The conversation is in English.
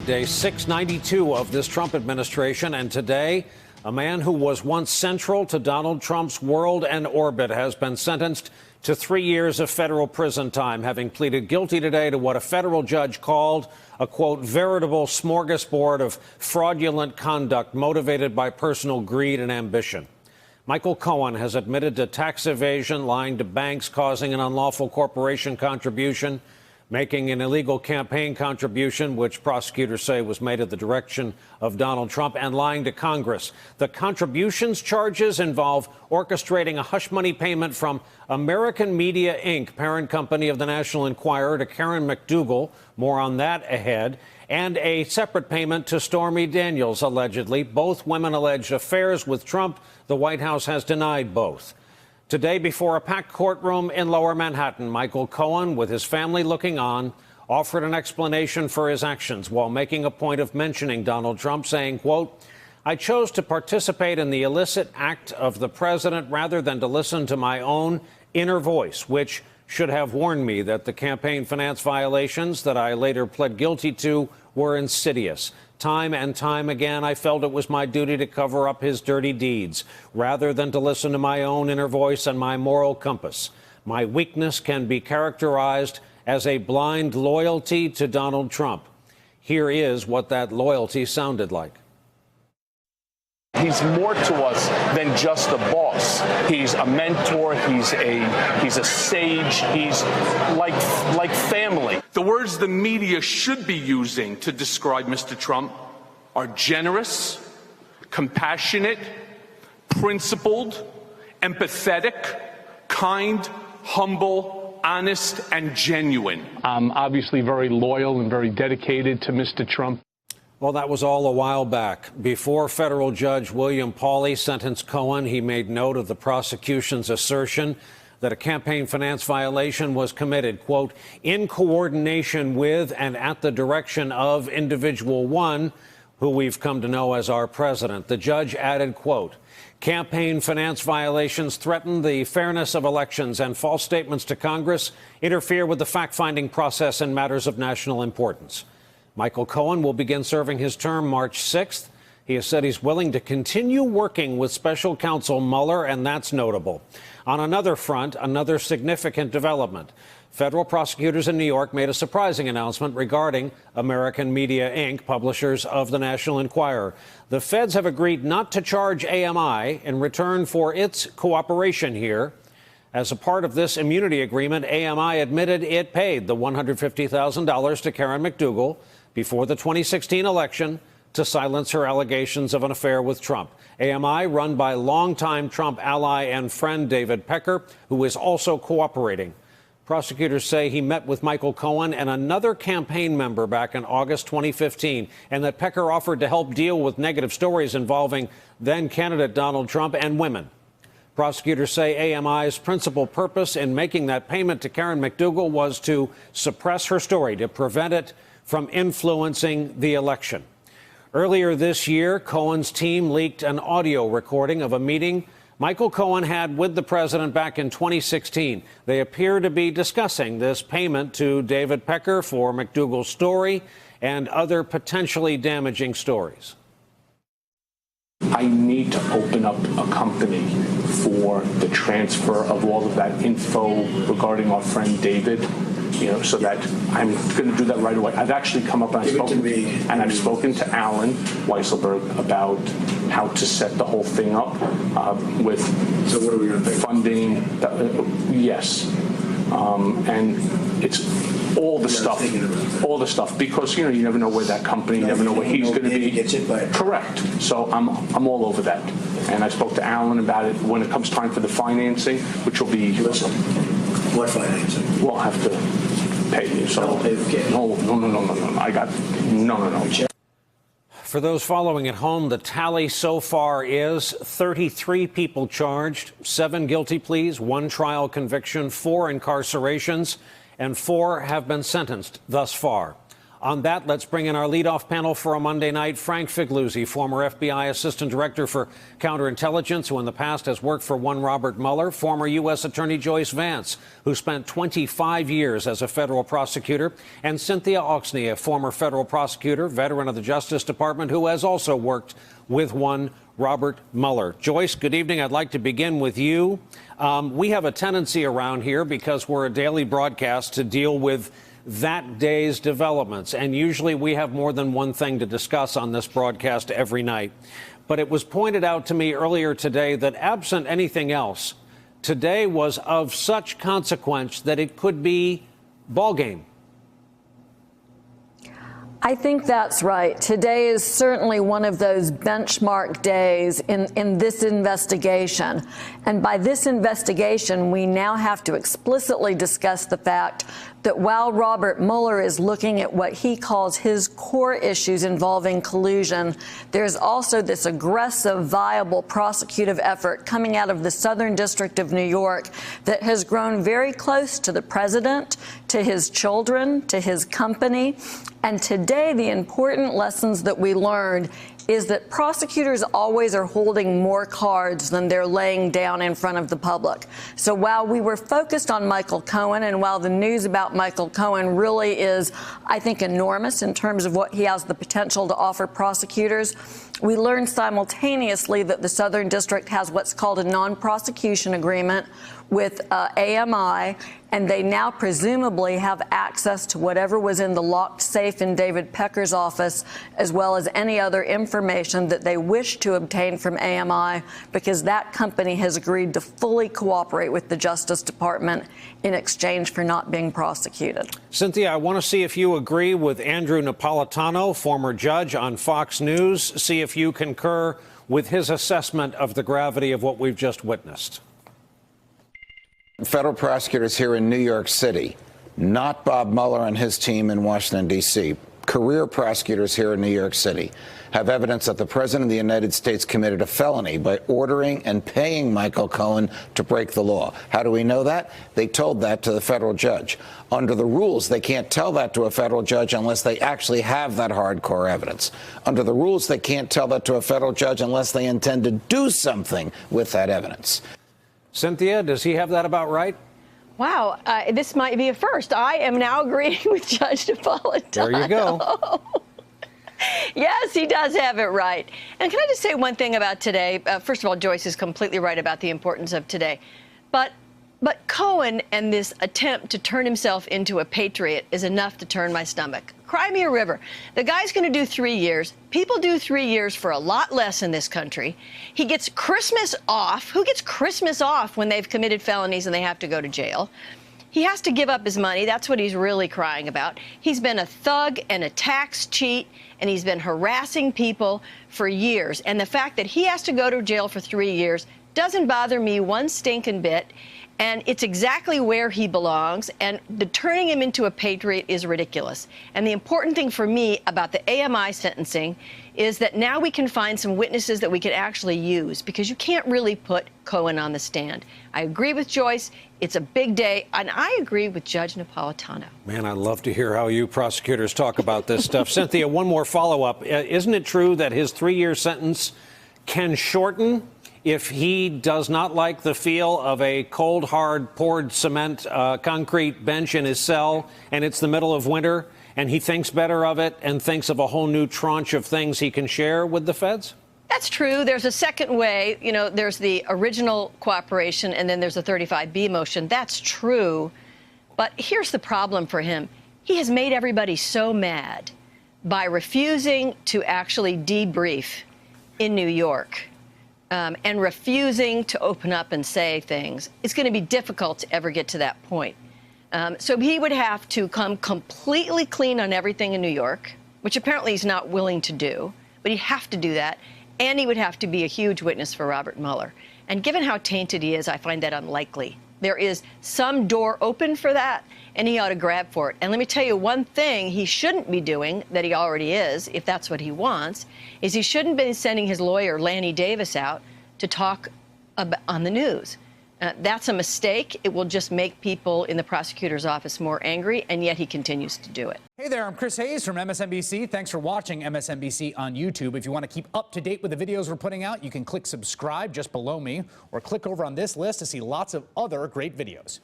day 692 of this Trump administration, and today, a man who was once central to Donald Trump's world and orbit has been sentenced to 3 years of federal prison time, having pleaded guilty today to what a federal judge called a, quote, veritable smorgasbord of fraudulent conduct motivated by personal greed and ambition. Michael Cohen has admitted to tax evasion, lying to banks, causing an unlawful corporation contribution, making an illegal campaign contribution, which prosecutors say was made at the direction of Donald Trump, and lying to Congress. The contributions charges involve orchestrating a hush money payment from American Media, Inc., parent company of the National Enquirer, to Karen McDougal, more on that ahead, and a separate payment to Stormy Daniels, allegedly. Both women alleged affairs with Trump. The White House has denied both. Today, before a packed courtroom in Lower Manhattan, Michael Cohen, with his family looking on, offered an explanation for his actions while making a point of mentioning Donald Trump, saying, quote, I chose to participate in the illicit act of the president rather than to listen to my own inner voice, which should have warned me that the campaign finance violations that I later pled guilty to were insidious. Time and time again, I felt it was my duty to cover up his dirty deeds, rather than to listen to my own inner voice and my moral compass. My weakness can be characterized as a blind loyalty to Donald Trump. Here is what that loyalty sounded like. He's more to us than just a boss. He's a mentor. He's a sage. He's like family. The words the media should be using to describe Mr. Trump are generous, compassionate, principled, empathetic, kind, humble, honest, and genuine. I'm obviously very loyal and very dedicated to Mr. Trump. Well, that was all a while back. Before federal judge William Pauley sentenced Cohen, he made note of the prosecution's assertion that a campaign finance violation was committed, quote, in coordination with and at the direction of individual one, who we've come to know as our president. The judge added, quote, campaign finance violations threaten the fairness of elections, and false statements to Congress interfere with the fact-finding process in matters of national importance. Michael Cohen will begin serving his term March 6th. He has said he's willing to continue working with special counsel Mueller, and that's notable. On another front, another significant development. Federal prosecutors in New York made a surprising announcement regarding American Media, Inc., publishers of the National Enquirer. The feds have agreed not to charge AMI in return for its cooperation here. As a part of this immunity agreement, AMI admitted it paid the $150,000 to Karen McDougal before the 2016 election to silence her allegations of an affair with Trump. AMI, run by longtime Trump ally and friend David Pecker, who is also cooperating. Prosecutors say he met with Michael Cohen and another campaign member back in August 2015, and that Pecker offered to help deal with negative stories involving then-candidate Donald Trump and women. Prosecutors say AMI's principal purpose in making that payment to Karen McDougal was to suppress her story, to prevent it from influencing the election. Earlier this year, Cohen's team leaked an audio recording of a meeting Michael Cohen had with the president back in 2016. They appear to be discussing this payment to David Pecker for McDougal's story and other potentially damaging stories. I need to open up a company for the transfer of all of that info regarding our friend David, so that I'm going to do that right away. I've actually come up and I've spoken to Alan Weisselberg about how to set the whole thing up with So what are we going to pay? Funding. Yes. And it's all the stuff, because you never know where that company, you never know where he's going to be. Gets it by Correct. So I'm all over that, and I spoke to Alan about it when it comes time for the financing, which will be. Listen, what financing? We'll have to pay you. So I'll pay the kid. No. I got no. For those following at home, the tally so far is 33 people charged, 7 guilty pleas, 1 trial conviction, 4 incarcerations, and 4 have been sentenced thus far. On that, let's bring in our leadoff panel for a Monday night. Frank Figliuzzi, former FBI Assistant Director for Counterintelligence, who in the past has worked for one Robert Mueller. Former U.S. Attorney Joyce Vance, who spent 25 years as a federal prosecutor. And Cynthia Oxney, a former federal prosecutor, veteran of the Justice Department, who has also worked with one Robert Mueller. Joyce, good evening. I'd like to begin with you. We have a tendency around here, because we're a daily broadcast, to deal with that day's developments. And usually we have more than one thing to discuss on this broadcast every night. But it was pointed out to me earlier today that absent anything else, today was of such consequence that it could be ball game. I think that's right. Today is certainly one of those benchmark days in this investigation. And by this investigation, we now have to explicitly discuss the fact that while Robert Mueller is looking at what he calls his core issues involving collusion, there's also this aggressive, viable prosecutive effort coming out of the Southern District of New York that has grown very close to the president, to his children, to his company. And today, the important lessons that we learned is that prosecutors always are holding more cards than they're laying down in front of the public. So while we were focused on Michael Cohen, and while the news about Michael Cohen really is, I think, enormous in terms of what he has the potential to offer prosecutors, we learned simultaneously that the Southern District has what's called a non-prosecution agreement with AMI, and they now presumably have access to whatever was in the locked safe in David Pecker's office, as well as any other information that they wish to obtain from AMI, because that company has agreed to fully cooperate with the Justice Department in exchange for not being prosecuted. Cynthia, I want to see if you agree with Andrew Napolitano, former judge on Fox News, see if you concur with his assessment of the gravity of what we've just witnessed. Federal prosecutors here in New York City, not Bob Mueller and his team in Washington, D.C., career prosecutors here in New York City, have evidence that the President of the United States committed a felony by ordering and paying Michael Cohen to break the law. How do we know that? They told that to the federal judge. Under the rules, they can't tell that to a federal judge unless they actually have that hardcore evidence. Under the rules, they can't tell that to a federal judge unless they intend to do something with that evidence. Cynthia, does he have that about right? Wow, this might be a first. I am now agreeing with Judge Napolitano. There you go. Yes, he does have it right. And can I just say one thing about today? First of all, Joyce is completely right about the importance of today. But Cohen and this attempt to turn himself into a patriot is enough to turn my stomach. Cry me a river. The guy's going to do 3 years. People do 3 years for a lot less in this country. He gets Christmas off. Who gets Christmas off when they've committed felonies and they have to go to jail? He has to give up his money. That's what he's really crying about. He's been a thug and a tax cheat, and he's been harassing people for years. And the fact that he has to go to jail for 3 years doesn't bother me one stinking bit. And it's exactly where he belongs, and turning him into a patriot is ridiculous. And the important thing for me about the AMI sentencing is that now we can find some witnesses that we can actually use, because you can't really put Cohen on the stand. I agree with Joyce. It's a big day, and I agree with Judge Napolitano. Man, I love to hear how you prosecutors talk about this stuff. Cynthia, one more follow-up. Isn't it true that his 3-year sentence can shorten if he does not like the feel of a cold, hard, poured cement concrete bench in his cell, and it's the middle of winter, and he thinks better of it and thinks of a whole new tranche of things he can share with the feds? That's true. There's a second way. You know, there's the original cooperation, and then there's a 35B motion. That's true. But here's the problem for him. He has made everybody so mad by refusing to actually debrief in New York. And refusing to open up and say things. It's going to be difficult to ever get to that point. So he would have to come completely clean on everything in New York, which apparently he's not willing to do, but he'd have to do that. And he would have to be a huge witness for Robert Mueller. And given how tainted he is, I find that unlikely. There is some door open for that, and he ought to grab for it. And let me tell you one thing he shouldn't be doing, that he already is, if that's what he wants, is he shouldn't be sending his lawyer, Lanny Davis, out to talk on the news. That's a mistake. It will just make people in the prosecutor's office more angry, and yet he continues to do it. Hey there, I'm Chris Hayes from MSNBC. Thanks for watching MSNBC on YouTube. If you want to keep up to date with the videos we're putting out, you can click subscribe just below me or click over on this list to see lots of other great videos.